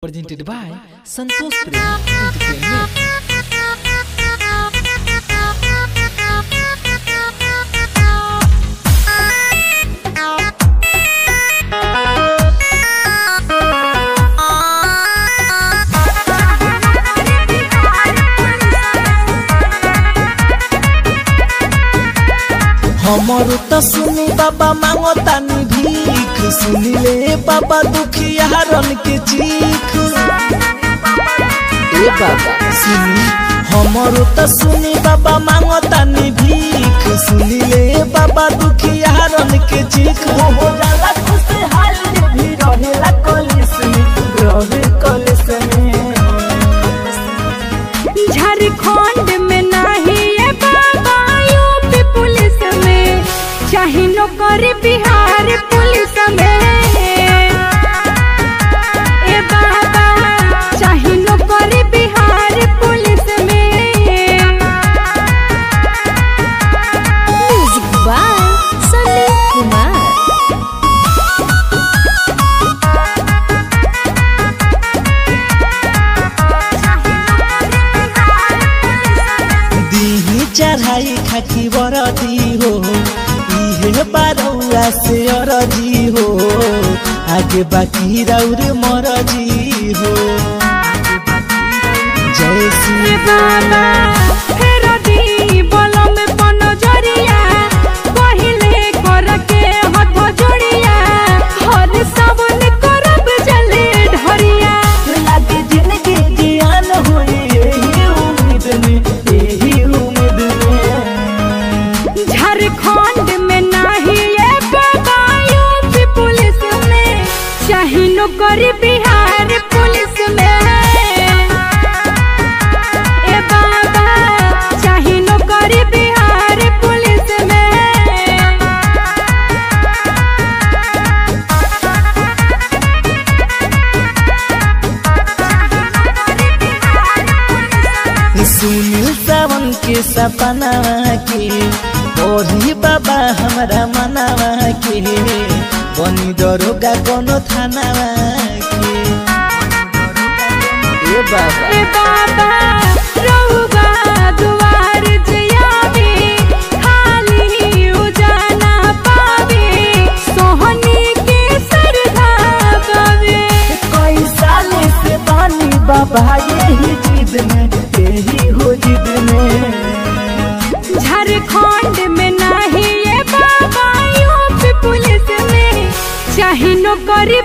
Presented by Santosh Prem Entertainment. हमरो त सुनी बाबा मांगो तानी भीख, सुनिले बाबा दुखिया रन के चीख। ए बाबा सुनी, हमरो त सुनी बाबा मांगो तानी भीख, सुनिले बाबा दुखिया रन के चीख। हो जाला खुशहाल भी रहेला कलेस में, रहे कलेस में। झारखंड में नाही है बाबा यूपी पुलिस में, चाहे नौकरी बिहार पुलिस में। ए बाबा चाहे नौकरी बिहार पुलिस में। म्यूजिक बाय सनी कुमार। चढ़ाई खाकी बरदी हो, इहे बारौआ से अरजी हो, आगे बाकी राउर मरजी हो। जय श्री बाबा फेर दी बलम पनजरिया, पहिले करके हाथ जोड़िया, हर सावन करब जले ढरिया। लागे जिंदगी जियान होई एही उम्मीद में, एही उम्मीद में। झारखंड में नाही है बाबा यूपी पुलिस में, चाहे नौकरी बिहार पुलिस में। ए बाबा चाहे नौकरी बिहार पुलिस में। सुनील सावन के सपना के ओढ़ी बाबा हमारा मनावा के, बनी दरोगा कोनो थानावा के। ए बाबा ए बाबा रहुबा दुआर जियावे, खाली उजाला पावे, सोहनी के सरधा गावे। कई साल से बानी बाबा यही जिद में, यही हो जिद में। झारखंड में नहीं है बाबा यूपी पुलिस में, चाहे नौकरी